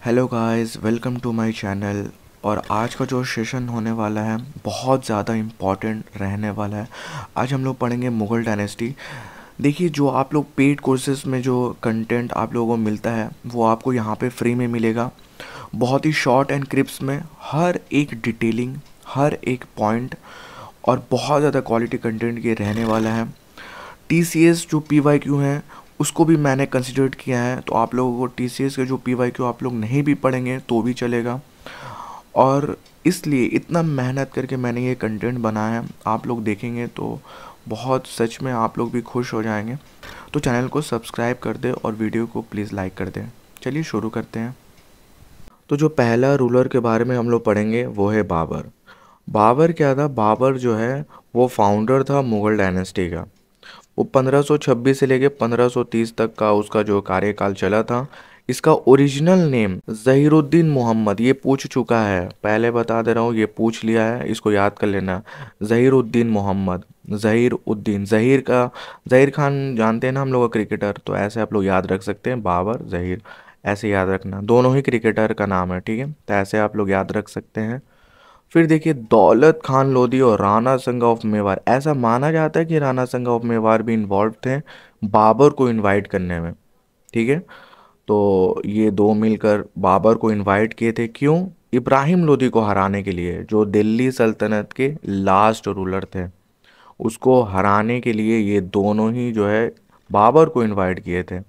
Hello guys, welcome to my channel. और आज का जो सेशन होने वाला है बहुत ज़्यादा इम्पॉर्टेंट रहने वाला है। आज हम लोग पढ़ेंगे मुग़ल डायनेस्टी। देखिए, जो आप लोग पेड कोर्सेज में जो कंटेंट आप लोगों को मिलता है वो आपको यहाँ पे फ्री में मिलेगा। बहुत ही शॉर्ट एंड क्रिप्स में हर एक डिटेलिंग, हर एक पॉइंट और बहुत ज़्यादा क्वालिटी कंटेंट ये रहने वाला है। टीसीएस जो पीवाईक्यू हैं उसको भी मैंने कंसिडर किया है, तो आप लोगों को टीसीएस के जो पीवाईक्यू आप लोग नहीं भी पढ़ेंगे तो भी चलेगा। और इसलिए इतना मेहनत करके मैंने ये कंटेंट बनाया है, आप लोग देखेंगे तो बहुत सच में आप लोग भी खुश हो जाएंगे। तो चैनल को सब्सक्राइब कर दें और वीडियो को प्लीज़ लाइक कर दें। चलिए शुरू करते हैं। तो जो पहला रूलर के बारे में हम लोग पढ़ेंगे वो है बाबर। बाबर क्या था? बाबर जो है वो फाउंडर था मुग़ल डायनेस्टी का। वो 1526 से लेके 1530 तक का उसका जो कार्यकाल चला था। इसका ओरिजिनल नेम ज़हीरुद्दीन मोहम्मद, ये पूछ चुका है, पहले बता दे रहा हूँ, ये पूछ लिया है, इसको याद कर लेना। ज़हीरुद्दीन मोहम्मद, ज़हीर उद्दीन, ज़हीर खान जानते हैं ना हम लोग, क्रिकेटर, तो ऐसे आप लोग याद रख सकते हैं, बाबर ज़हीर, ऐसे याद रखना, दोनों ही क्रिकेटर का नाम है, ठीक है, तो ऐसे आप लोग याद रख सकते हैं। फिर देखिए, दौलत खान लोधी और राणा संगा ऑफ मेवाड़, ऐसा माना जाता है कि राणा संगा ऑफ मेवाड़ भी इन्वॉल्व थे बाबर को इनवाइट करने में, ठीक है। तो ये दो मिलकर बाबर को इनवाइट किए थे, क्यों? इब्राहिम लोधी को हराने के लिए, जो दिल्ली सल्तनत के लास्ट रूलर थे, उसको हराने के लिए ये दोनों ही जो है बाबर को इनवाइट किए थे।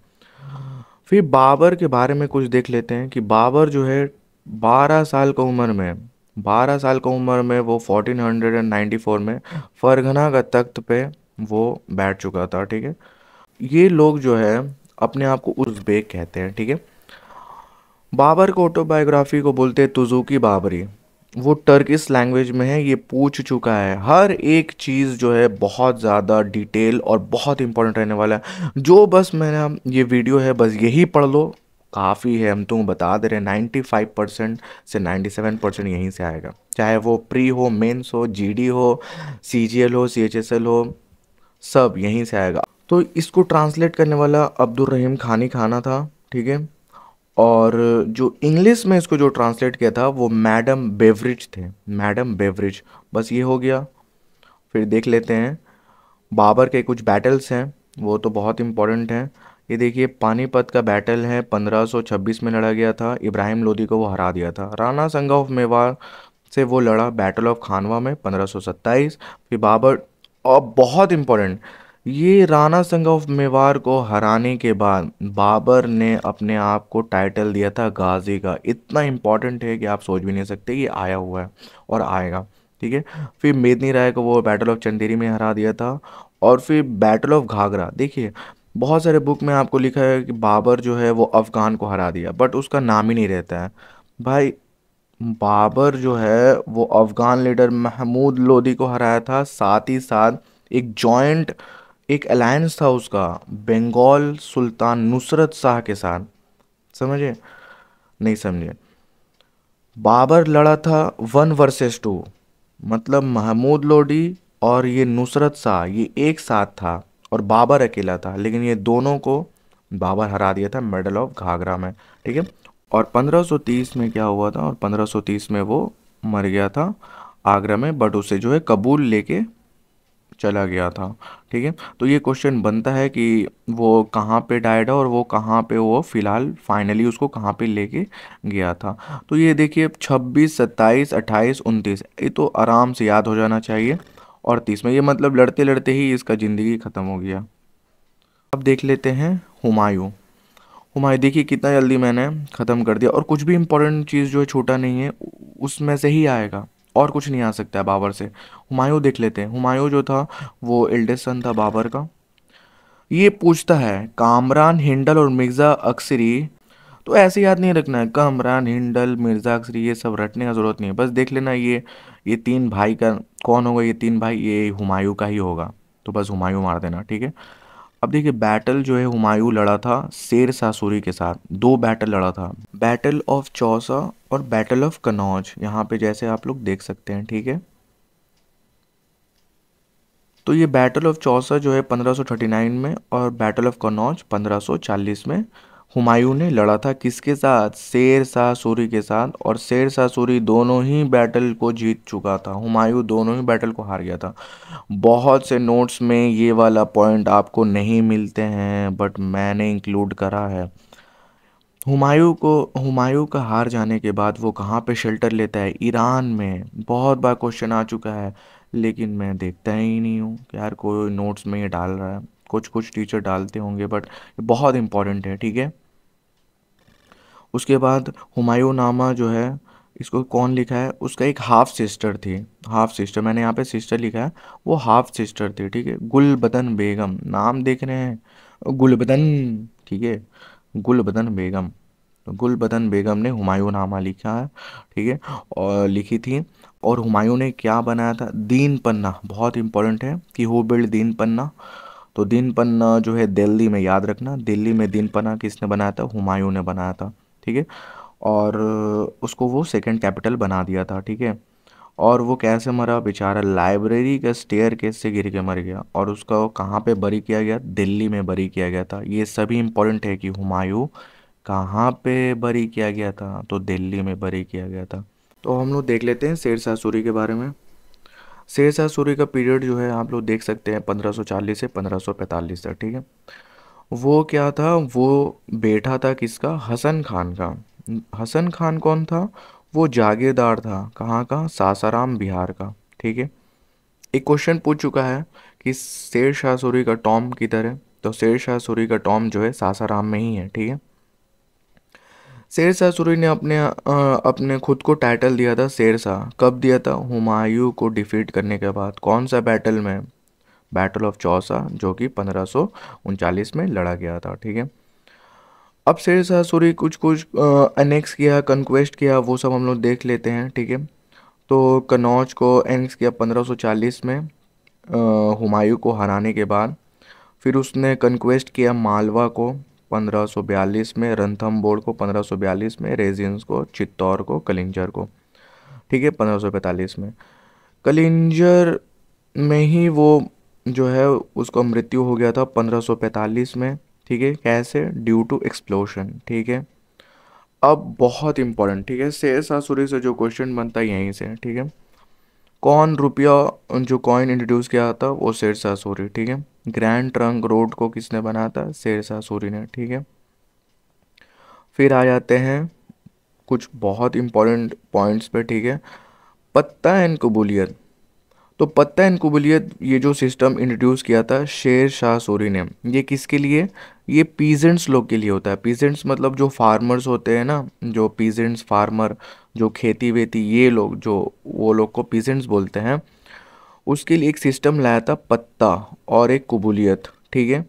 फिर बाबर के बारे में कुछ देख लेते हैं कि बाबर जो है 12 साल का उम्र में, 12 साल का उम्र में वो 1494 में फरगना का तख्त पे वो बैठ चुका था, ठीक है। ये लोग जो है अपने आप को उज़्बेक कहते हैं, ठीक है। बाबर को ऑटोबायोग्राफी को बोलते हैं तुज़ुकी बाबरी। वो टर्किश लैंग्वेज में है, ये पूछ चुका है, हर एक चीज़ जो है बहुत ज़्यादा डिटेल और बहुत इंपॉर्टेंट रहने वाला है। जो बस मैंने ये वीडियो है बस यही पढ़ लो, काफ़ी है, हम तुम बता दे रहे हैं 95% से 97% यहीं से आएगा, चाहे वो प्री हो, मेंस हो, जीडी हो, सीजीएल हो, सीएचएसएल हो, सब यहीं से आएगा। तो इसको ट्रांसलेट करने वाला अब्दुल रहीम खानी खाना था, ठीक है। और जो इंग्लिश में इसको जो ट्रांसलेट किया था वो मैडम बेवरिज थे, मैडम बेवरिज। बस ये हो गया। फिर देख लेते हैं बाबर के कुछ बैटल्स हैं, वो तो बहुत इंपॉर्टेंट हैं। ये देखिए, पानीपत का बैटल है, 1526 में लड़ा गया था, इब्राहिम लोदी को वो हरा दिया था। राणा संगा ऑफ मेवाड़ से वो लड़ा बैटल ऑफ खानवा में 1527। फिर बाबर, और बहुत इंपॉर्टेंट, ये राणा संगा ऑफ मेवाड़ को हराने के बाद बाबर ने अपने आप को टाइटल दिया था गाजी का। इतना इंपॉर्टेंट है कि आप सोच भी नहीं सकते, ये आया हुआ है और आएगा, ठीक है। फिर मेदनी राय को वो बैटल ऑफ चंदेरी में हरा दिया था। और फिर बैटल ऑफ घाघरा, देखिए बहुत सारे बुक में आपको लिखा है कि बाबर जो है वो अफ़गान को हरा दिया, बट उसका नाम ही नहीं रहता है भाई। बाबर जो है वो अफ़गान लीडर महमूद लोदी को हराया था, साथ ही साथ एक जॉइंट, एक अलायंस था उसका बंगाल सुल्तान नुसरत शाह के साथ, समझे? नहीं समझे? बाबर लड़ा था 1 वर्सेस 2, मतलब महमूद लोडी और ये नुसरत शाह ये एक साथ था, और बाबर अकेला था, लेकिन ये दोनों को बाबर हरा दिया था मेडल ऑफ घाघरा में, ठीक है। और 1530 में क्या हुआ था? और 1530 में वो मर गया था आगरा में, बट उसे जो है कबूल लेके चला गया था, ठीक है। तो ये क्वेश्चन बनता है कि वो कहाँ पे डाइड है और वो कहाँ पे वो फिलहाल फाइनली उसको कहाँ पे लेके गया था। तो ये देखिए 26, 27, 28, 29, ये तो आराम से याद हो जाना चाहिए। और 30 में ये मतलब लड़ते लड़ते ही इसका ज़िंदगी ख़त्म हो गया। अब देख लेते हैं हुमायूं। हुमायूं देखिए कितना जल्दी मैंने ख़त्म कर दिया, और कुछ भी इम्पोर्टेंट चीज़ जो है छोटा नहीं है, उसमें से ही आएगा, और कुछ नहीं आ सकता है बाबर से। हुमायूं देख लेते हैं। हुमायूं जो था वो एल्डेस्ट सन था बाबर का। ये पूछता है कामरान हिंडल और मिर्ज़ा अक्सरी, तो ऐसे याद नहीं रखना है, कामरान हिंडल मिर्ज़ा अक्सरी ये सब रटने का ज़रूरत नहीं है, बस देख लेना ये तीन भाई का कौन होगा, ये तीन भाई ये हुमायूं का ही होगा, तो बस हुमायूं मार देना, ठीक है। अब देखिए बैटल जो है हुमायूं लड़ा था शेर शाह सूरी के साथ, दो बैटल लड़ा था, बैटल ऑफ चौसा और बैटल ऑफ कनौज, यहाँ पे जैसे आप लोग देख सकते हैं, ठीक है। तो ये बैटल ऑफ चौसा जो है 1539 में, और बैटल ऑफ कनौज 1540 में हुमायूं ने लड़ा था किसके साथ? शेर शाह सूरी के साथ। और शेर शाह सूरी दोनों ही बैटल को जीत चुका था, हुमायूं दोनों ही बैटल को हार गया था। बहुत से नोट्स में ये वाला पॉइंट आपको नहीं मिलते हैं, बट मैंने इंक्लूड करा है। हुमायूं का हार जाने के बाद वो कहाँ पे शेल्टर लेता है? ईरान में। बहुत बार क्वेश्चन आ चुका है, लेकिन मैं देखता ही नहीं हूँ कि यार कोई नोट्स में ये डाल रहा है। कुछ कुछ टीचर डालते होंगे, बट बहुत इंपॉर्टेंट है, ठीक है। उसके बाद हुमायूं नामा जो है, इसको कौन लिखा है? उसका एक हाफ सिस्टर थी। हाफ सिस्टर, मैंने यहाँ पे सिस्टर लिखा है, वो हाफ सिस्टर थी, ठीक है। गुलबदन बेगम, नाम देख रहे हैं, गुलबदन, ठीक है, गुलबदन बेगम। तो गुलबदन बेगम ने हुमायूं नामा लिखा है, ठीक है, और लिखी थी। और हुमायूं ने क्या बनाया था? दीन पन्ना। बहुत इंपॉर्टेंट है कि हु बिल्ड दीन पन्ना। तो दीन पन्ना जो है दिल्ली में, याद रखना, दिल्ली में दीन पन्ना किसने बनाया था? हुमायूं ने बनाया था, ठीक है। और उसको वो सेकंड कैपिटल बना दिया था, ठीक है। और वो कैसे मरा बेचारा? लाइब्रेरी का स्टेयर केस से गिर के मर गया। और उसका वो कहाँ पे बरी किया गया? दिल्ली में बरी किया गया था। ये सभी इंपॉर्टेंट है कि हुमायूं कहाँ पे बरी किया गया था? तो दिल्ली में बरी किया गया था। तो हम लोग देख लेते हैं शेर शाह सूरी के बारे में। शेर शाह सूरी का पीरियड जो है आप लोग देख सकते हैं 1540 से 1545 तक, ठीक है। वो क्या था? वो बेटा था किसका? हसन खान का। हसन खान कौन था? वो जागीरदार था। कहाँ का? सासाराम बिहार का, ठीक है। एक क्वेश्चन पूछ चुका है कि शेर शाह सूरी का टॉम किधर है? तो शेर शाह सूरी का टॉम जो है सासाराम में ही है, ठीक है। शेर शाह सूरी ने अपने खुद को टाइटल दिया था शेर शाह। कब दिया था? हुमायूं को डिफीट करने के बाद। कौन सा बैटल में? बैटल ऑफ चौसा, जो कि 1539 में लड़ा गया था, ठीक है। अब शेर शाह सूरी कुछ कुछ अनेक्स किया, कंक्वेस्ट किया, वो सब हम लोग देख लेते हैं, ठीक है। तो कनौज को एनेक्स किया 1540 में, हुमायूं को हराने के बाद। फिर उसने कंक्वेस्ट किया मालवा को 1542 में, रणथंबोर को 1542 में, रेजियंस को, चित्तौड़ को, कलिंजर को, ठीक है, 1545 में। कलिंजर में ही वो जो है उसका मृत्यु हो गया था 1545 में, ठीक है। कैसे? ड्यू टू एक्सप्लोशन, ठीक है। अब बहुत इंपॉर्टेंट, ठीक है, शेर शाह सूरी से जो क्वेश्चन बनता है यहीं से, ठीक है। कौन रुपया जो कॉइन इंट्रोड्यूस किया था? वो शेर शाह सूरी, ठीक है। ग्रैंड ट्रंक रोड को किसने बनाया था? शेर शाह सूरी ने, ठीक है। फिर आ जाते हैं कुछ बहुत इंपॉर्टेंट पॉइंट्स पे, ठीक है। पत्ता एंड कबूलियत। तो पत्ता एंड कबूलियत ये जो सिस्टम इंट्रोड्यूस किया था शेर शाह सूरी ने, ये किसके लिए? ये पीजेंट्स लोग के लिए होता है। पीजेंट्स मतलब जो फार्मर्स होते हैं ना, जो पीजेंट्स फार्मर, जो खेती वेती, ये लोग जो, वो लोग को पीजेंट्स बोलते हैं। उसके लिए एक सिस्टम लाया था पत्ता और एक कबूलियत, ठीक है।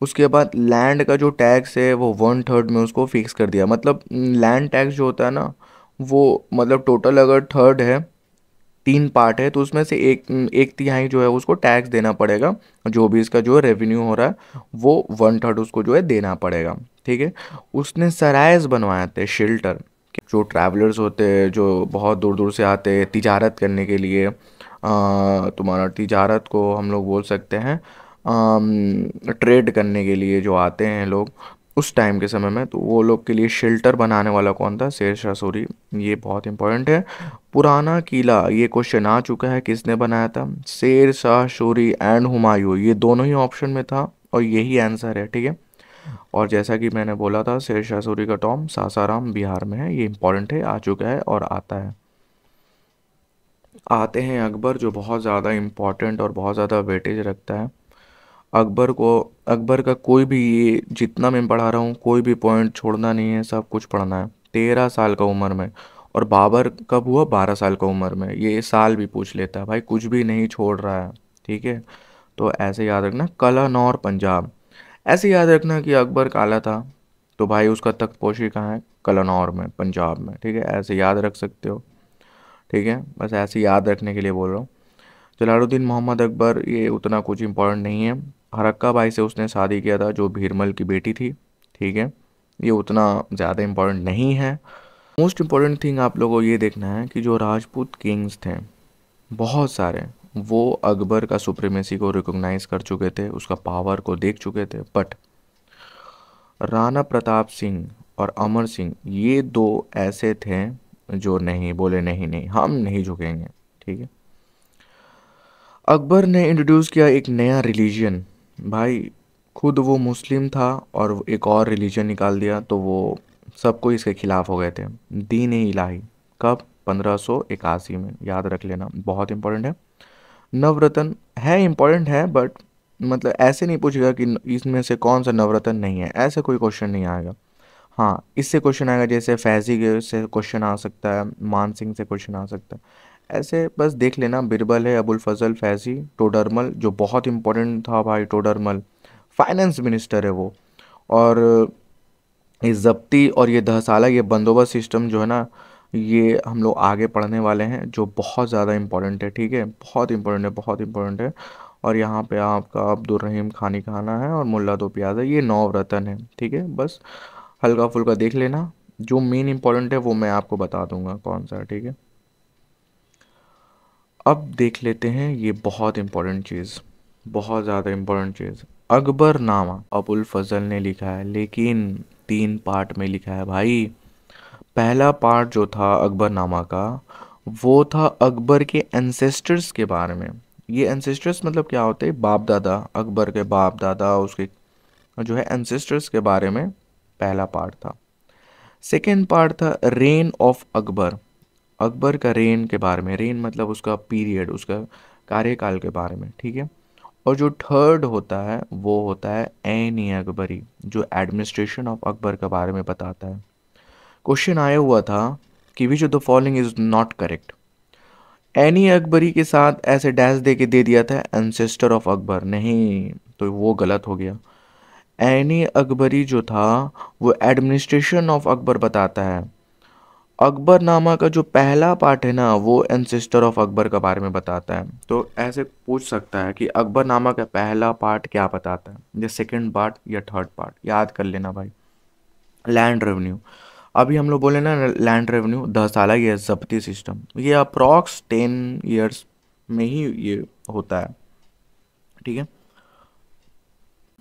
उसके बाद लैंड का जो टैक्स है वो 1/3 में उसको फिक्स कर दिया। मतलब लैंड टैक्स जो होता है ना, वो मतलब टोटल अगर थर्ड है, 3 पार्ट है, तो उसमें से एक एक तिहाई जो है उसको टैक्स देना पड़ेगा। जो भी इसका जो है रेवेन्यू हो रहा है वो 1/3 उसको जो है देना पड़ेगा, ठीक है। उसने सरायस बनवाए थे, शेल्टर। जो ट्रैवलर्स होते हैं, जो बहुत दूर दूर से आते हैं तिजारत करने के लिए, तुम्हारा तिजारत को हम लोग बोल सकते हैं, ट्रेड करने के लिए जो आते हैं लोग उस टाइम के समय में, तो वो लोग के लिए शेल्टर बनाने वाला कौन था? शेर शाह सूरी। ये बहुत इंपॉर्टेंट है। पुराना किला, ये क्वेश्चन आ चुका है, किसने बनाया था? शेर शाह सूरी एंड हुमायूं, ये दोनों ही ऑप्शन में था और यही आंसर है, ठीक है। और जैसा कि मैंने बोला था शेर शाह सूरी का टॉम सासाराम बिहार में है, ये इंपॉर्टेंट है, आ चुका है और आता है। आते हैं अकबर, जो बहुत ज़्यादा इम्पोर्टेंट और बहुत ज़्यादा वेटेज रखता है। अकबर को, अकबर का कोई भी, ये जितना मैं पढ़ा रहा हूँ कोई भी पॉइंट छोड़ना नहीं है, सब कुछ पढ़ना है। 13 साल का उम्र में। और बाबर कब हुआ? 12 साल का उम्र में। ये साल भी पूछ लेता है भाई, कुछ भी नहीं छोड़ रहा है, ठीक है। तो ऐसे याद रखना, कलानौर पंजाब। ऐसे याद रखना कि अकबर काला था, तो भाई उसका तख्तपोशी कहाँ है? कलानौर में, पंजाब में, ठीक है। ऐसे याद रख सकते हो, ठीक है, बस ऐसे याद रखने के लिए बोल रहा हूँ। जलालुद्दीन मोहम्मद अकबर, ये उतना कुछ इंपॉर्टेंट नहीं है। हरक्का बाई से उसने शादी किया था, जो भीरमल की बेटी थी, ठीक है। ये उतना ज़्यादा इम्पोर्टेंट नहीं है। मोस्ट इम्पॉर्टेंट थिंग आप लोगों को ये देखना है कि जो राजपूत किंग्स थे बहुत सारे, वो अकबर का सुप्रीमेसी को रिकॉग्नाइज कर चुके थे, उसका पावर को देख चुके थे, बट राणा प्रताप सिंह और अमर सिंह, ये दो ऐसे थे जो नहीं बोले, नहीं नहीं हम नहीं झुकेंगे, ठीक है। अकबर ने इंट्रोड्यूस किया एक नया रिलीजन, भाई खुद वो मुस्लिम था और एक और रिलीजन निकाल दिया, तो वो सबको इसके खिलाफ हो गए थे। दीन इलाही, कब? 1581 में, याद रख लेना, बहुत इंपॉर्टेंट है। नवरत्न है, इंपॉर्टेंट है, बट मतलब ऐसे नहीं पूछेगा कि इसमें से कौन सा नवरत्न नहीं है, ऐसे कोई क्वेश्चन नहीं आएगा। हाँ, इससे क्वेश्चन आएगा, जैसे फैजी के से क्वेश्चन आ सकता है, मान सिंह से क्वेश्चन आ सकता है, ऐसे बस देख लेना। बिरबल है, अबुल फजल फैजी, टोडरमल जो बहुत इंपॉर्टेंट था भाई, टोडरमल फाइनेंस मिनिस्टर है वो। और ये जब्ती और ये दहसाला, ये बंदोबस्त सिस्टम जो है ना, ये हम लोग आगे पढ़ने वाले हैं, जो बहुत ज़्यादा इंपॉर्टेंट है, ठीक है, बहुत इंपॉर्टेंट है, बहुत इंपॉर्टेंट है। और यहाँ पे आपका अब्दुल रहीम खानी खाना है और मुल्ला दो प्याज है, ये नौ रतन है, ठीक है। बस हल्का फुल्का देख लेना, जो मेन इंपॉर्टेंट है वो मैं आपको बता दूंगा कौन सा है, ठीक है। अब देख लेते हैं ये बहुत इंपॉर्टेंट चीज़, बहुत ज़्यादा इंपॉर्टेंट चीज़, अकबरनामा अबुल फजल ने लिखा है, लेकिन 3 पार्ट में लिखा है भाई। पहला पार्ट जो था अकबरनामा का, वो था अकबर के एंसेस्टर्स के बारे में। ये एंसेस्टर्स मतलब क्या होते हैं? बाप दादा, अकबर के बाप दादा, उसके जो है एंसेस्टर्स के बारे में पहला पार्ट था। सेकेंड पार्ट था रेन ऑफ अकबर, अकबर का रेन के बारे में, रेन मतलब उसका पीरियड, उसका कार्यकाल के बारे में, ठीक है। और जो थर्ड होता है वो होता है ऐन ए अकबरी, जो एडमिनिस्ट्रेशन ऑफ अकबर के बारे में बताता है। क्वेश्चन आया हुआ था कि which of the following is not correct. Ain-i Akbari के साथ ऐसे डैश दे के दे दिया था एंसेस्टर ऑफ अकबर, नहीं, तो वो गलत हो गया। ऐनी अकबरी जो था वो एडमिनिस्ट्रेशन ऑफ अकबर बताता है। अकबरनामा का जो पहला पार्ट है ना, वो एंसेस्टर ऑफ अकबर के बारे में बताता है। तो ऐसे पूछ सकता है कि अकबरनामा का पहला पार्ट क्या बताता है, या सेकंड पार्ट या थर्ड पार्ट, याद कर लेना भाई। लैंड रेवेन्यू, अभी हम लोग बोले ना, लैंड रेवेन्यू 10 साल ये जब्ती सिस्टम, ये अप्रॉक्स 10 ईयर्स में ही ये होता है, ठीक है।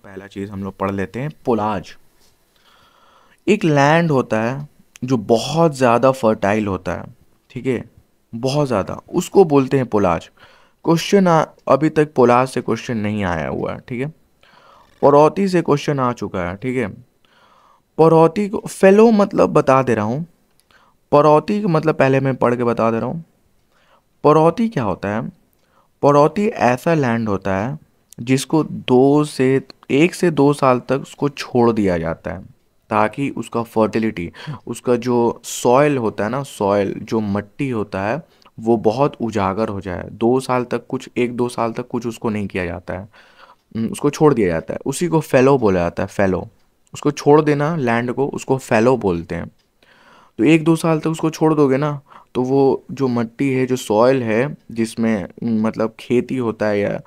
पहला चीज़ हम लोग पढ़ लेते हैं, पोलाज। एक लैंड होता है जो बहुत ज़्यादा फर्टाइल होता है, ठीक है, बहुत ज़्यादा, उसको बोलते हैं पोलाज। क्वेश्चन अभी तक पोलाज से क्वेश्चन नहीं आया हुआ है, ठीक है। पड़ौती से क्वेश्चन आ चुका है, ठीक है। पड़ौती को फेलो मतलब बता दे रहा हूँ, पड़ौती का मतलब पहले मैं पढ़ के बता दे रहा हूँ। पड़ौती क्या होता है? पड़ौती ऐसा लैंड होता है जिसको 1 से 2 साल तक उसको छोड़ दिया जाता है, ताकि उसका फर्टिलिटी, उसका जो सॉइल होता है ना, सॉइल जो मट्टी होता है, वो बहुत उजागर हो जाए। 2 साल तक कुछ, 1-2 साल तक कुछ उसको नहीं किया जाता है, उसको छोड़ दिया जाता है, उसी को फैलो बोला जाता है, फैलो। उसको छोड़ देना लैंड को, उसको फैलो बोलते हैं। तो 1-2 साल तक उसको छोड़ दोगे ना, तो वो जो मट्टी है, जो सॉइल है जिसमें मतलब खेती होता है, या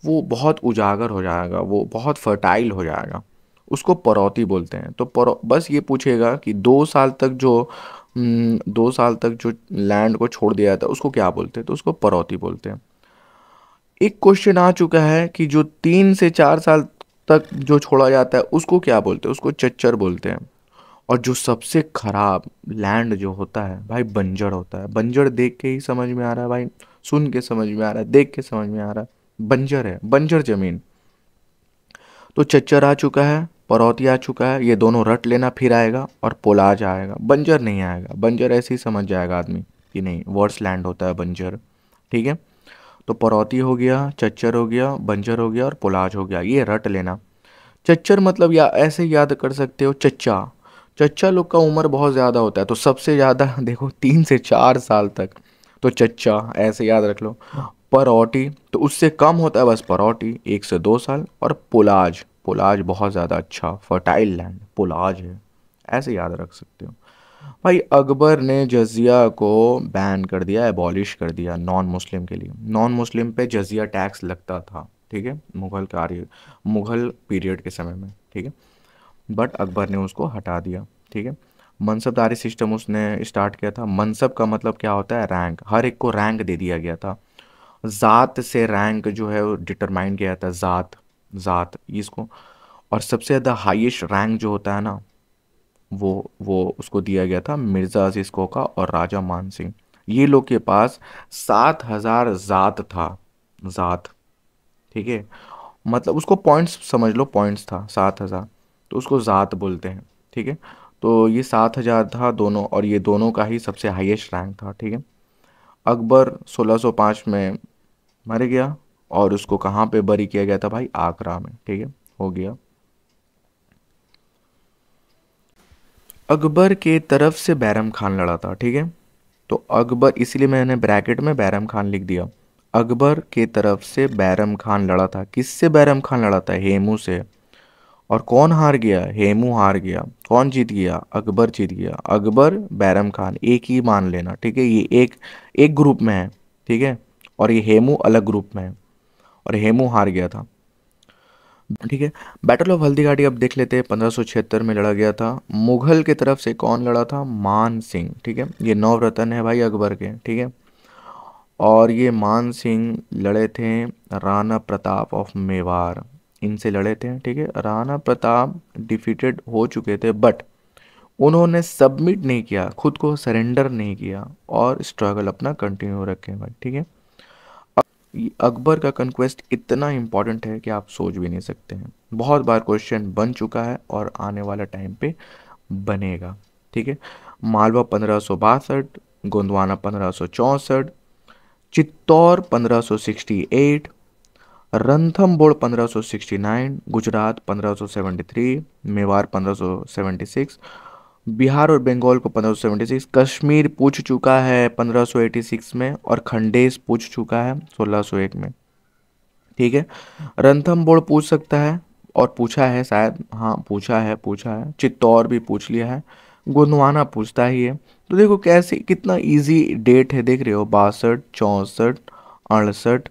वो बहुत उजागर हो जाएगा, वो बहुत फर्टाइल हो जाएगा, उसको पड़ौती बोलते हैं। तो बस ये पूछेगा कि 2 साल तक जो 2 साल तक जो लैंड को छोड़ दिया जाता है उसको क्या बोलते हैं, तो उसको पड़ौती बोलते हैं। एक क्वेश्चन आ चुका है कि जो 3 से 4 साल तक जो छोड़ा जाता है उसको क्या बोलते हैं, उसको चच्चर बोलते हैं। और जो सबसे खराब लैंड जो होता है भाई, बंजर होता है। बंजर देख के ही समझ में आ रहा है भाई, सुन के समझ में आ रहा है, देख के समझ में आ रहा है, बंजर है, बंजर जमीन। तो चच्चर आ चुका है, पड़ौती आ चुका है, ये दोनों रट लेना, फिर आएगा और पोलाज आएगा, बंजर नहीं आएगा। बंजर ऐसे ही समझ जाएगा आदमी कि नहीं, वर्स लैंड होता है बंजर, ठीक है। तो पड़ौती हो गया, चच्चर हो गया, बंजर हो गया और पोलाज हो गया, ये रट लेना। चच्चर मतलब या ऐसे याद कर सकते हो, चच्चा, चच्चा लोग का उम्र बहुत ज़्यादा होता है, तो सबसे ज़्यादा देखो 3 से 4 साल तक, तो चच्चा ऐसे याद रख लो। परौटी तो उससे कम होता है, बस परौटी 1 से 2 साल। और पोलाज, पोलाज बहुत ज़्यादा अच्छा फर्टाइल लैंड पोलाज है, ऐसे याद रख सकते हो भाई। अकबर ने जजिया को बैन कर दिया, एबॉलिश कर दिया नॉन मुस्लिम के लिए। नॉन मुस्लिम पे जजिया टैक्स लगता था, ठीक है, मुगल पीरियड के समय में, ठीक है। बट अकबर ने उसको हटा दिया, ठीक है। मनसबदारी सिस्टम उसने स्टार्ट किया था। मनसब का मतलब क्या होता है? रैंक, हर एक को रैंक दे दिया गया था। ज़ात से रैंक जो है वो डिटरमाइन किया जाता है, ज़ात, ज़ात इसको। और सबसे ज़्यादा हाईएस्ट रैंक जो होता है ना, वो उसको दिया गया था मिर्ज़ा अजीज़ कोका और राजा मान सिंह। ये लोग के पास 7,000 ज़ात था, ज़ात, ठीक है। मतलब उसको पॉइंट्स समझ लो, पॉइंट्स था 7,000, तो उसको ज़ात बोलते हैं, ठीक है। तो ये 7,000 था दोनों, और ये दोनों का ही सबसे हाईएस्ट रैंक था, ठीक है। अकबर 1605 में मर गया, और उसको कहाँ पे बरी किया गया था भाई? आगरा में, ठीक है, हो गया। अकबर के तरफ से बैरम खान लड़ा था, ठीक है। तो अकबर, इसीलिए मैंने ब्रैकेट में बैरम खान लिख दिया। अकबर के तरफ से बैरम खान लड़ा था। किससे बैरम खान लड़ा था? हेमू से। और कौन हार गया? हेमू हार गया। कौन जीत गया? अकबर जीत गया। अकबर, बैरम खान एक ही मान लेना, ठीक है। ये एक एक ग्रुप में है, ठीक है। और ये हेमू अलग ग्रुप में है, और हेमू हार गया था, ठीक है। बैटल ऑफ हल्दीघाटी अब देख लेते हैं। 1576 में लड़ा गया था। मुगल की तरफ से कौन लड़ा था? मान सिंह, ठीक है। ये नवरत्न है भाई अकबर के, ठीक है। और ये मान सिंह लड़े थे राणा प्रताप ऑफ मेवाड़, इनसे लड़े थे, ठीक है। राणा प्रताप डिफीटेड हो चुके थे, बट उन्होंने सबमिट नहीं किया, खुद को सरेंडर नहीं किया, और स्ट्रगल अपना कंटिन्यू रखे भाई, ठीक है। अकबर का कंक्वेस्ट इतना इम्पोर्टेंट है कि आप सोच भी नहीं सकते हैं। बहुत बार क्वेश्चन बन चुका है और आने वाला टाइम पे बनेगा, ठीक है। मालवा 1562, गोंदवाना 1564, चित्तौड़ 1568, रणथंबोर 1569, गुजरात 1573, मेवाड़ 1576, बिहार और बंगाल को 1576, कश्मीर पूछ चुका है 1586 में, और खंडेश पूछ चुका है 1601 में, ठीक है। रणथंबोर पूछ सकता है, और पूछा है शायद, हाँ पूछा है। चित्तौड़ भी पूछ लिया है। गोंदवाना पूछता ही है। तो देखो कैसे, कितना इजी डेट है, देख रहे हो? 62, 64, 68,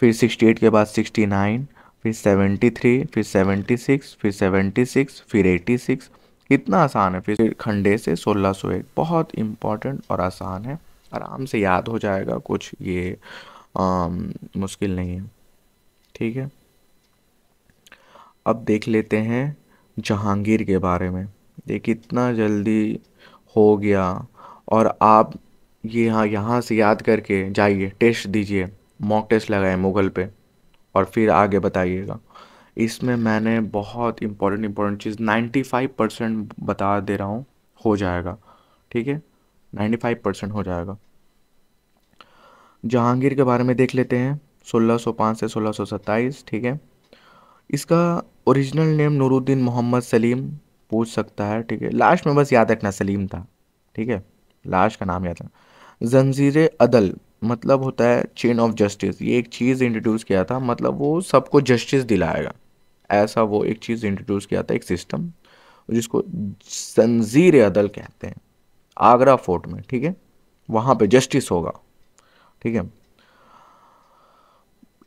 फिर 68 के बाद 69, फिर 73, फिर 76, फिर 76, फिर 86। कितना आसान है। फिर खंडे से 1601, बहुत इम्पोर्टेंट और आसान है, आराम से याद हो जाएगा, कुछ ये मुश्किल नहीं है, ठीक है। अब देख लेते हैं जहांगीर के बारे में। देखिए इतना जल्दी हो गया, और आप ये यहाँ से याद करके जाइए, टेस्ट दीजिए, मॉक टेस्ट लगाए मुगल पे, और फिर आगे बताइएगा। इसमें मैंने बहुत इम्पोर्टेंट चीज़ 95% बता दे रहा हूँ, हो जाएगा, ठीक है। 95% हो जाएगा। जहांगीर के बारे में देख लेते हैं। 1605 से 1627, ठीक है। इसका ओरिजिनल नेम नूरुद्दीन मोहम्मद सलीम पूछ सकता है, ठीक है। लास्ट में बस याद रखना सलीम था, ठीक है। लास्ट का नाम याद रखना। जंजीर अदल मतलब होता है चेन ऑफ जस्टिस। ये एक चीज़ इंट्रोड्यूस किया था, मतलब वो सबको जस्टिस दिलाएगा, ऐसा वो एक चीज़ इंट्रोड्यूस किया था, एक सिस्टम, जिसको जंजीर अदल कहते हैं। आगरा फोर्ट में, ठीक है, वहाँ पे जस्टिस होगा, ठीक है।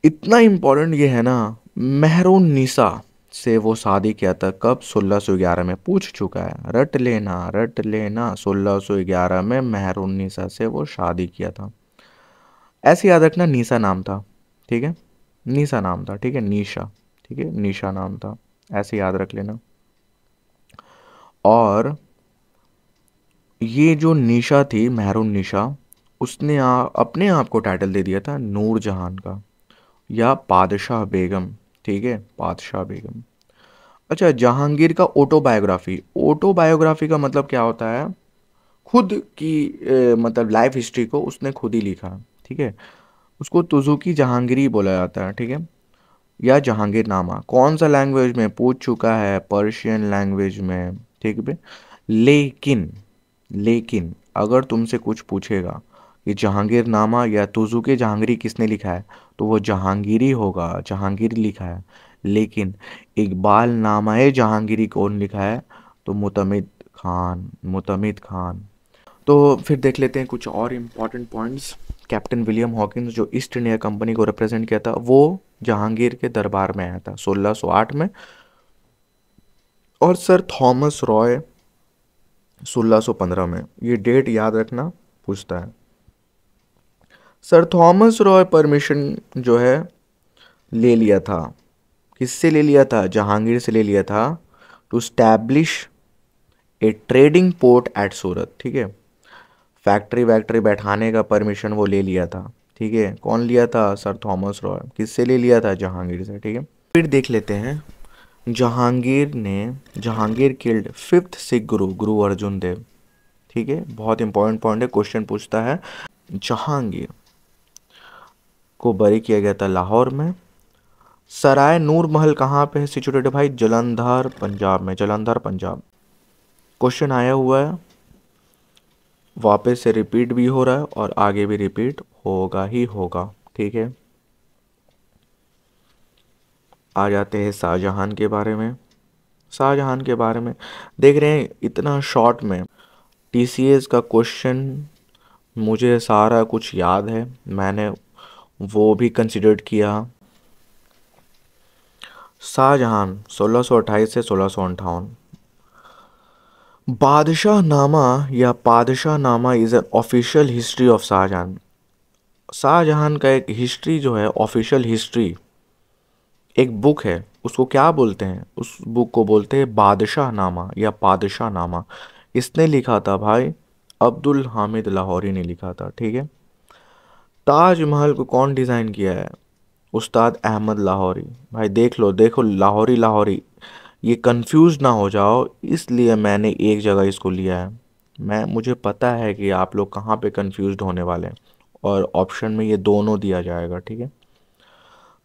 इतना इम्पोर्टेंट ये है ना, मेहरून निसा से वो शादी किया था कब? 1611 में। पूछ चुका है, रट लेना 1611 में मेहरून निसा से वो शादी किया था। ऐसे याद रखना, निसा नाम था, ठीक है। निसा नाम था, ठीक है, निशा, ठीक है, निशा नाम था, ऐसे याद रख लेना। और ये जो निशा थी, मेहरून निशा, उसने अपने आप को टाइटल दे दिया था नूरजहान का, या पादशाह बेगम, ठीक है, पादशाह बेगम। अच्छा, जहांगीर का ऑटोबायोग्राफी। ऑटोबायोग्राफी का मतलब क्या होता है? खुद की मतलब लाइफ हिस्ट्री को उसने खुद ही लिखा, ठीक है। उसको तुजुकी जहांगीरी बोला जाता है, ठीक है, या जहांगीर नामा। कौन सा लैंग्वेज में? पूछ चुका है, पर्शियन लैंग्वेज में, ठीक है। लेकिन लेकिन अगर तुमसे कुछ पूछेगा कि जहांगीर नामा या तुजुके जहांगीरी किसने लिखा है, तो वो जहांगीरी होगा, जहांगीर लिखा है। लेकिन इकबाल नामाए जहांगीरी कौन लिखा है? तो मुतमिद खान, मुतमिद खान। तो फिर देख लेते हैं कुछ और important points. Captain William Hawkins, जो ईस्ट इंडिया कंपनी को रिप्रेजेंट किया था, वो जहांगीर के दरबार में आया था 1608 में। और सर थॉमस रॉय 1615 में। ये डेट याद रखना, पूछता है। सर थॉमस रॉय परमिशन जो है ले लिया था किससे ले लिया था? जहांगीर से ले लिया था to establish a trading port at Surat. ठीक है, फैक्ट्री वैक्ट्री बैठाने का परमिशन वो ले लिया था। ठीक है, कौन लिया था? Sir Thomas Roy. किससे ले लिया था? जहांगीर से। ठीक है, फिर देख लेते हैं जहांगीर किल्ड फिफ्थ सिख गुरु, गुरु अर्जुन देव। ठीक है, बहुत इंपॉर्टेंट पॉइंट है, क्वेश्चन पूछता है। जहांगीर को बरी किया गया था लाहौर में। सराय नूर महल कहाँ पे है सिचुएटेड भाई? जलंधर पंजाब में, जलंधर पंजाब। क्वेश्चन आया हुआ है, वापस से रिपीट भी हो रहा है और आगे भी रिपीट होगा ही होगा। ठीक है, आ जाते हैं शाहजहां के बारे में। शाहजहां के बारे में देख रहे हैं, इतना शॉर्ट में टीसीएस का क्वेश्चन मुझे सारा कुछ याद है, मैंने वो भी कंसिडर किया। शाहजहां 1628 से 1658। बादशाह नामा या Padshahnama is an official history of Shah Jahan. Shah Jahan का एक हिस्ट्री जो है, ऑफिशियल हिस्ट्री, एक बुक है, उसको क्या बोलते हैं? उस बुक को बोलते हैं बादशाह नामा या पादशाह नामा। इसने लिखा था भाई, अब्दुल हामिद लाहौरी ने लिखा था। ठीक है, ताजमहल को कौन डिज़ाइन किया है? उस्ताद अहमद लाहौरी। भाई देख लो, देखो, लाहौरी लाहौरी, ये कंफ्यूज ना हो जाओ, इसलिए मैंने एक जगह इसको लिया है। मुझे पता है कि आप लोग कहाँ पे कंफ्यूज होने वाले हैं, और ऑप्शन में ये दोनों दिया जाएगा। ठीक है,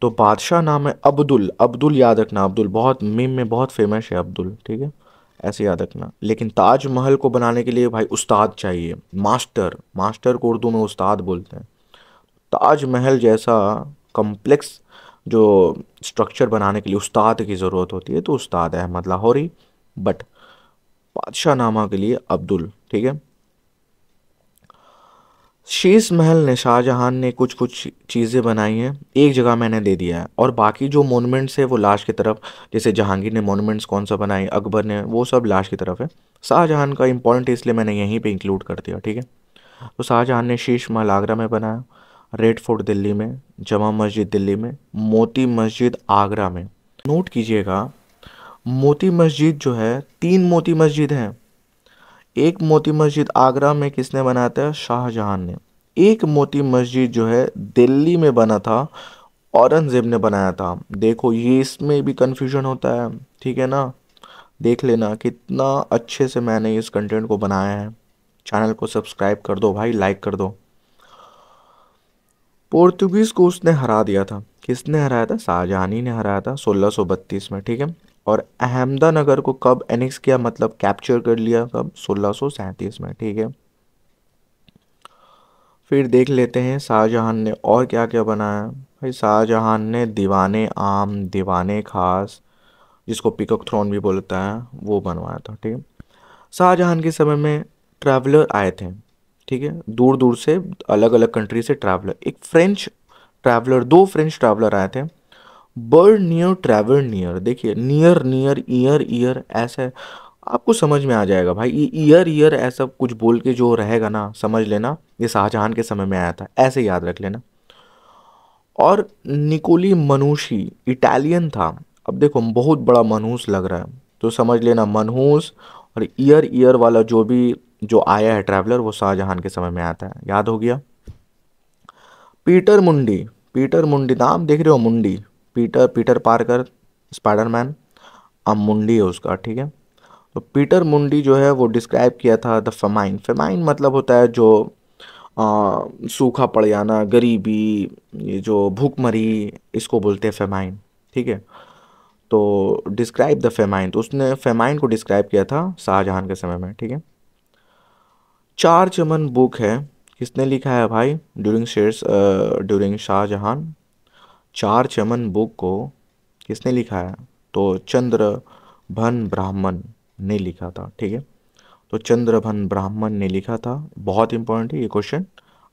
तो बादशाह नाम है अब्दुल, अब्दुल याद रखना, अब्दुल बहुत मीम में बहुत फेमस है अब्दुल। ठीक है, ऐसे याद रखना। लेकिन ताजमहल को बनाने के लिए भाई उस्ताद चाहिए, मास्टर, मास्टर को उर्दू में उस्ताद बोलते हैं। ताजमहल जैसा कॉम्प्लेक्स जो स्ट्रक्चर बनाने के लिए उस्ताद की ज़रूरत होती है, तो उस्ताद अहमद लाहौरी, बट बादशाह नामा के लिए अब्दुल। ठीक है, शीश महल ने, शाहजहां ने कुछ कुछ चीज़ें बनाई हैं, एक जगह मैंने दे दिया है, और बाकी जो मोनूमेंट्स है वो लास्ट की तरफ, जैसे जहांगीर ने मोनूमेंट्स कौन सा बनाई, अकबर ने, वो सब लास्ट की तरफ है। शाहजहां का इंपॉर्टेंट है इसलिए मैंने यहीं पे इंक्लूड कर दिया। ठीक है, तो शाहजहां ने शीश महल आगरा में बनाया, रेड फोर्ट दिल्ली में, जमा मस्जिद दिल्ली में, मोती मस्जिद आगरा में। नोट कीजिएगा, मोती मस्जिद जो है, 3 मोती मस्जिद हैं। एक मोती मस्जिद आगरा में किसने बनाया था? शाहजहां ने। एक मोती मस्जिद जो है दिल्ली में बना था, औरंगजेब ने बनाया था। देखो, ये इसमें भी कंफ्यूजन होता है। ठीक है ना, देख लेना कितना अच्छे से मैंने इस कंटेंट को बनाया है। चैनल को सब्सक्राइब कर दो भाई, लाइक कर दो। पोर्तुगीज को उसने हरा दिया था। किसने हराया था? शाहजहां ही ने हराया था 1632 में। ठीक है, और अहमदानगर को कब एनेक्स किया, मतलब कैप्चर कर लिया, कब? 1637 में। ठीक है, फिर देख लेते हैं शाहजहां ने और क्या क्या बनाया। भाई शाहजहां ने दीवाने आम, दीवाने खास, जिसको पीकॉक थ्रोन भी बोलता है, वो बनवाया था। ठीक है, शाहजहां के समय में ट्रैवलर आए थे। ठीक है, दूर दूर से, अलग अलग कंट्री से ट्रैवलर, एक फ्रेंच ट्रैवलर, 2 फ्रेंच ट्रैवलर आए थे। बर्ड नियर ट्रैवल नियर, देखिए, नियर नियर, ईयर ईयर, ऐसे आपको समझ में आ जाएगा भाई। ये ईयर ईयर ऐसा कुछ बोल के जो रहेगा ना, समझ लेना ये शाहजहां के समय में आया था, ऐसे याद रख लेना। और निकोली मनुशी इटालियन था। अब देखो, बहुत बड़ा मनहूस लग रहा है, तो समझ लेना मनहूस, और ईयर ईयर वाला जो भी जो आया है ट्रैवलर, वो शाहजहां के समय में आता है। याद हो गया। पीटर मुंडी, पीटर मुंडी, नाम देख रहे हो, मुंडी, पीटर, पीटर पार्कर, स्पाइडरमैन, अब मुंडी है उसका। ठीक है, तो पीटर मुंडी जो है वो डिस्क्राइब किया था द फेमाइन। फेमाइन मतलब होता है जो सूखा पड़ जाना, गरीबी, ये जो भूखमरी, इसको बोलते हैं फेमाइन। ठीक है, तो डिस्क्राइब द फेमाइन, तो उसने फेमाइन को डिस्क्राइब किया था शाहजहां के समय में। ठीक है, चार चमन बुक है, किसने लिखा है भाई? ड्यूरिंग शाहजहां। चार चमन बुक को किसने लिखा है? तो चंद्रभन ब्राह्मण ने लिखा था। ठीक है, तो चंद्रभन ब्राह्मण ने लिखा था। बहुत इंपॉर्टेंट है, ये क्वेश्चन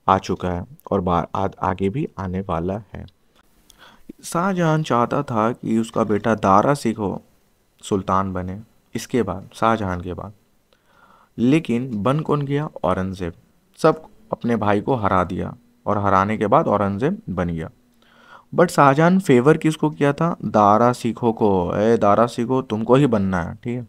आ चुका है और आगे भी आने वाला है। शाहजहां चाहता था कि उसका बेटा दारा सिखो सुल्तान बने, इसके बाद, शाहजहां के बाद, लेकिन बन कौन गया? औरंगजेब। सब अपने भाई को हरा दिया, और हराने के बाद औरंगजेब बन गया। बट शाहजहां फेवर किसको किया था? दारा सिखो को। ए दारा सिखो तुमको ही बनना है, ठीक है।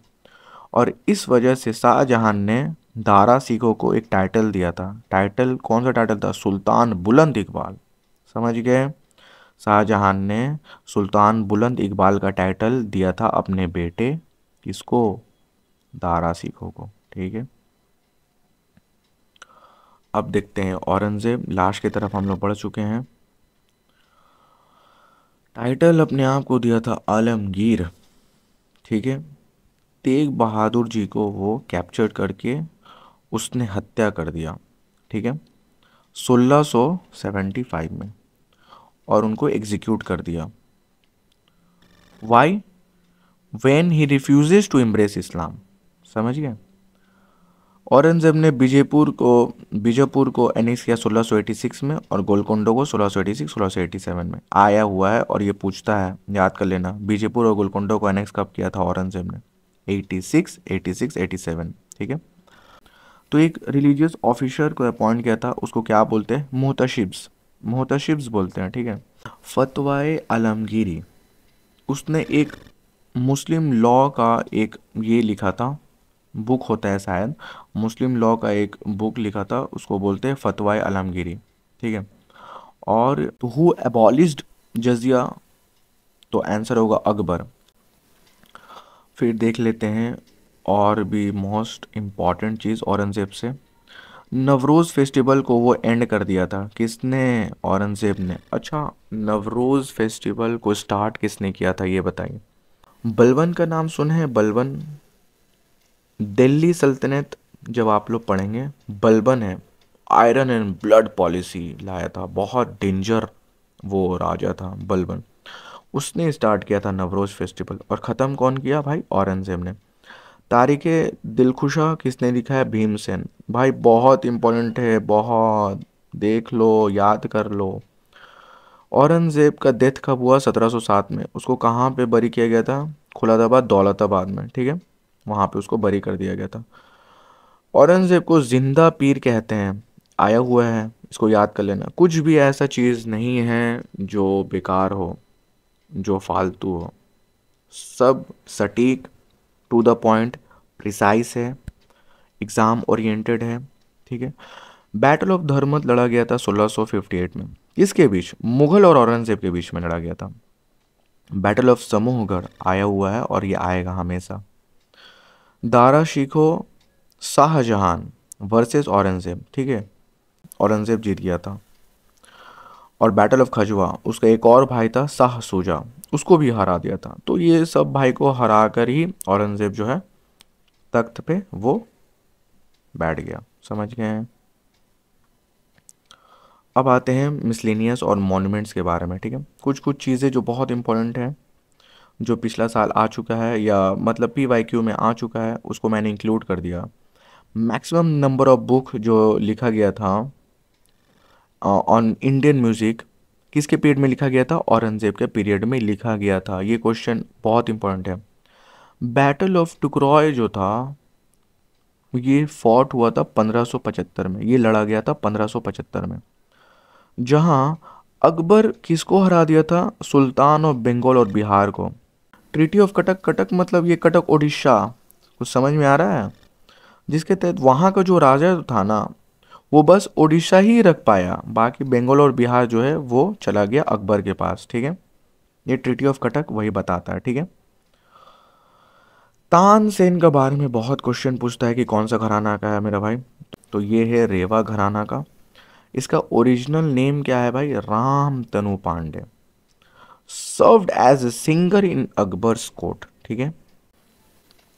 और इस वजह से शाहजहां ने दारा सिखो को एक टाइटल दिया था। टाइटल कौन सा टाइटल था? सुल्तान बुलंद इकबाल। समझ गए? शाहजहां ने सुल्तान बुलंद इकबाल का टाइटल दिया था अपने बेटे किसको? दारा सिखो को, ठीक है। अब देखते हैं औरंगजेब। लास्ट की तरफ हम लोग बढ़ चुके हैं। टाइटल अपने आप को दिया था आलमगीर, ठीक है। तेग बहादुर जी को वो कैप्चर करके उसने हत्या कर दिया, ठीक है, 1675 में, और उनको एग्जीक्यूट कर दिया। Why? When he refuses to embrace Islam. समझ गए? औरंगजेब ने बीजापुर को एनेक्स किया 1686 में, और गोलकोंडा को 1686 1687 में। आया हुआ है और ये पूछता है, याद कर लेना, बीजापुर और गोलकोंडा को एनेक्स कब किया था औरंगजेब ने? 86 86 87, ठीक है। तो एक रिलीजियस ऑफिसर को अपॉइंट किया था, उसको क्या बोलते हैं? मोहतशिब्स। मोहतशिब्स बोलते हैं, ठीक है। फतवाए आलमगीरी, उसने एक मुस्लिम लॉ का एक ये लिखा था, बुक होता है शायद, मुस्लिम लॉ का एक बुक लिखा था, उसको बोलते हैं फतवाए आलमगीरी, ठीक है। और हु एबॉलिश्ड जजिया? तो आंसर होगा अकबर। फिर देख लेते हैं और भी मोस्ट इम्पॉर्टेंट चीज़ औरंगज़ेब से। नवरोज़ फेस्टिवल को वो एंड कर दिया था किसने? औरंगज़ेब ने। अच्छा, नवरोज़ फेस्टिवल को स्टार्ट किसने किया था ये बताइए। बलबन का नाम सुने हैं? बलबन, दिल्ली सल्तनत जब आप लोग पढ़ेंगे, बलबन है, आयरन एंड ब्लड पॉलिसी लाया था, बहुत डेंजर वो राजा था बलबन। उसने स्टार्ट किया था नवरोज फेस्टिवल, और ख़त्म कौन किया भाई? औरंगज़ेब ने। तारीख़ दिलखुशा किसने लिखा है? भीमसेन। भाई बहुत इंपॉर्टेंट है, बहुत, देख लो, याद कर लो। औरंगज़ेब का डेथ कब हुआ? 1707 में। उसको कहाँ पे बरी किया गया था? खुलादाबाद दौलताबाद में, ठीक है, वहाँ पे उसको बरी कर दिया गया था। औरंगज़ेब को जिंदा पीर कहते हैं, आया हुआ है, इसको याद कर लेना। कुछ भी ऐसा चीज़ नहीं है जो बेकार हो, जो फालतू हो, सब सटीक, टू द पॉइंट, प्रिसाइस है, एग्ज़ाम ओरिएंटेड है, ठीक है। बैटल ऑफ धर्मत लड़ा गया था 1658 में। किसके बीच? मुगल और औरंगज़ेब के बीच में लड़ा गया था। बैटल ऑफ समूहगढ़ आया हुआ है और ये आएगा हमेशा। दारा शिको शाहजहां वर्सेस औरंगज़ेब, ठीक है, औरंगज़ेब जीत गया था। और बैटल ऑफ खजुआ, उसका एक और भाई था शाह सूजा, उसको भी हरा दिया था। तो ये सब भाई को हरा कर ही औरंगज़ेब जो है तख्त पे वो बैठ गया। समझ गए हैं? अब आते हैं मिसलेनियस और मॉन्यूमेंट्स के बारे में, ठीक है। कुछ कुछ चीज़ें जो बहुत इंपॉर्टेंट है, जो पिछला साल आ चुका है, या मतलब PYQ में आ चुका है, उसको मैंने इंक्लूड कर दिया। मैक्सिमम नंबर ऑफ बुक जो लिखा गया था ऑन इंडियन म्यूज़िक किसके पीरियड में लिखा गया था? औरंगज़ेब के पीरियड में लिखा गया था। ये क्वेश्चन बहुत इंपॉर्टेंट है। बैटल ऑफ टुकरॉय जो था, ये फॉट हुआ था 1575 में, ये लड़ा गया था 1575 में, जहां अकबर किसको हरा दिया था? सुल्तान ऑफ बंगाल और बिहार को। ट्रीटी ऑफ कटक, कटक मतलब ये कटक उड़ीसा, कुछ समझ में आ रहा है? जिसके तहत वहाँ का जो राजा था ना, वो बस उड़ीसा ही रख पाया, बाकी बंगाल और बिहार जो है वो चला गया अकबर के पास, ठीक है। ये ट्रीटी ऑफ कटक वही बताता है, ठीक है। तानसेन के बारे में बहुत क्वेश्चन पूछता है कि कौन सा घराना का है मेरा भाई, तो ये है रेवा घराना का। इसका ओरिजिनल नेम क्या है भाई? Ramtanu Pandey. Served as a singer in Akbar's court, ठीक है।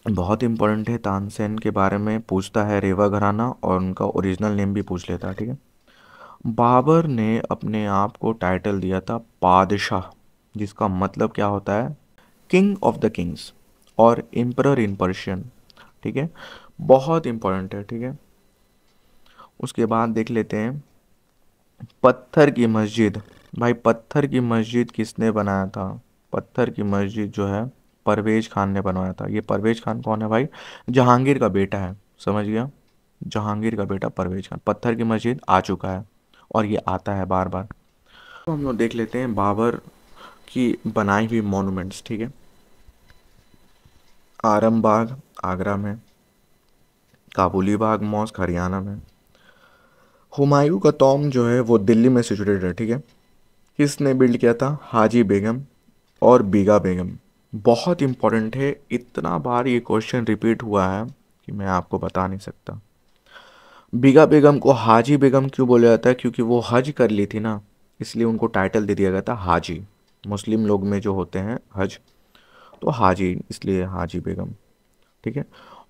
बहुत इंपॉर्टेंट है, तानसेन के बारे में पूछता है रेवा घराना, और उनका ओरिजिनल नेम भी पूछ लेता है, ठीक है। बाबर ने अपने आप को टाइटल दिया था पादशाह, जिसका मतलब क्या होता है? किंग ऑफ द किंग्स, और एम्परर इन पर्शियन, ठीक है। बहुत इंपॉर्टेंट है, ठीक है। उसके बाद देख लेते हैं पत्थर की मस्जिद। भाई पत्थर की मस्जिद किसने बनाया था? पत्थर की मस्जिद जो है परवेज खान ने बनवाया था। ये परवेज खान कौन है भाई? जहांगीर का बेटा है, समझ गया, जहांगीर का बेटा परवेज खान। पत्थर की मस्जिद आ चुका है और ये आता है बार बार। तो हम लोग देख लेते हैं बाबर की बनाई हुई मॉन्यूमेंट्स, ठीक है। आरम बाग आगरा में, काबुली बाग मॉस्क हरियाणा में, हुमायूं का टॉम जो है वो दिल्ली में सिचुएटेड है, ठीक है। किसने बिल्ड किया था? हाजी बेगम और बीगा बेगम। बहुत इंपॉर्टेंट है, इतना बार ये क्वेश्चन रिपीट हुआ है कि मैं आपको बता नहीं सकता। बीगा बेगम को हाजी बेगम क्यों बोला जाता है? क्योंकि वो हज कर ली थी ना, इसलिए उनको टाइटल दे दिया गया था हाजी। मुस्लिम लोग में जो होते हैं हज, तो हाजी, इसलिए हाजी बेगम, ठीक है।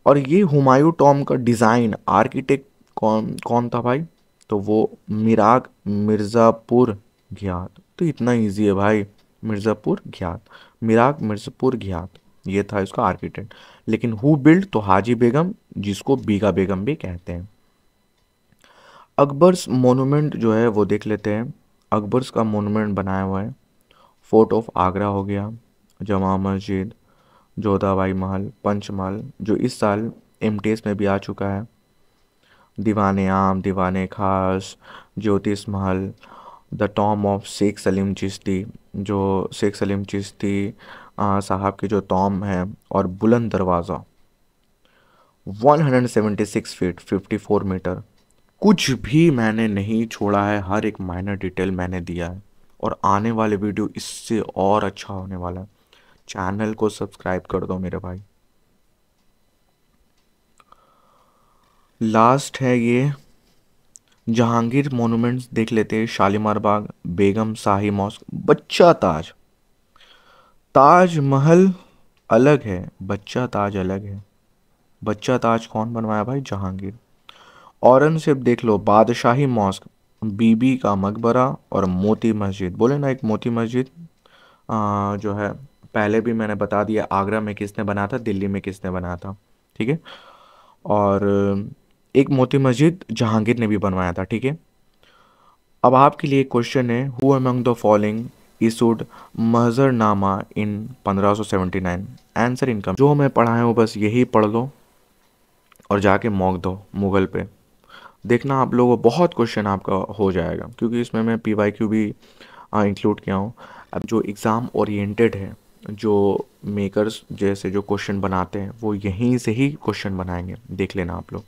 और ये हुमायूं टॉम का डिज़ाइन आर्किटेक्ट कौन कौन था भाई? तो वो मिराग मिर्ज़ापुर घियात। तो इतना इजी है भाई, मिर्ज़ापुर घियात, मिराग मिर्ज़ापुर घियात, ये था इसका आर्किटेक्ट। लेकिन हु बिल्ड? तो हाजी बेगम, जिसको बीगा बेगम भी कहते हैं। अकबर्स मोनूमेंट जो है वो देख लेते हैं। अकबर्स का मोनूमेंट बनाया हुआ है, फोर्ट ऑफ आगरा हो गया, जमा मस्जिद, जोधाबाई महल, पंचमहल जो इस साल एमटीएस में भी आ चुका है, दीवाने आम, दीवाने खास, ज्योतिष महल, the tomb of Sheikh Salim Chishti, जो शेख सलीम चिश्ती साहब की जो टॉम है, और बुलंद दरवाज़ा 176 फीट 54 मीटर। कुछ भी मैंने नहीं छोड़ा है, हर एक माइनर डिटेल मैंने दिया है, और आने वाले वीडियो इससे और अच्छा होने वाला है। चैनल को सब्सक्राइब कर दो मेरे भाई। लास्ट है ये जहांगीर मोनूमेंट्स देख लेते हैं। शालीमार बाग, बेगम शाही मॉस्क, बच्चा ताज। ताज महल अलग है, बच्चा ताज अलग है। बच्चा ताज कौन बनवाया भाई? जहांगीर। औरंगजेब देख लो, बादशाही मॉस्क, बीबी का मकबरा, और मोती मस्जिद। बोले ना एक मोती मस्जिद जो है, पहले भी मैंने बता दिया आगरा में किसने बनाया था, दिल्ली में किसने बनाया था, ठीक है। और एक मोती मस्जिद जहांगीर ने भी बनवाया था, ठीक है। अब आपके लिए क्वेश्चन है, who among the following issued Mahzarnama in 1579? Answer इनकम। जो मैं पढ़ा है वो बस यही पढ़ लो और जाके मॉक दो मुगल पे। देखना आप लोगों को बहुत क्वेश्चन आपका हो जाएगा, क्योंकि इसमें मैं PYQ भी इंक्लूड किया हूँ। अब जो एग्ज़ाम ओरिएंटेड है, जो मेकर्स जैसे जो क्वेश्चन बनाते हैं, वो यहीं से ही क्वेश्चन बनाएंगे, देख लेना आप लोग।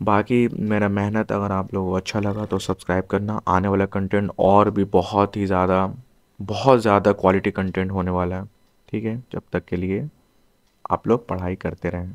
बाकी मेरा मेहनत अगर आप लोगों को अच्छा लगा तो सब्सक्राइब करना। आने वाला कंटेंट और भी बहुत ज़्यादा क्वालिटी कंटेंट होने वाला है, ठीक है। जब तक के लिए आप लोग पढ़ाई करते रहें।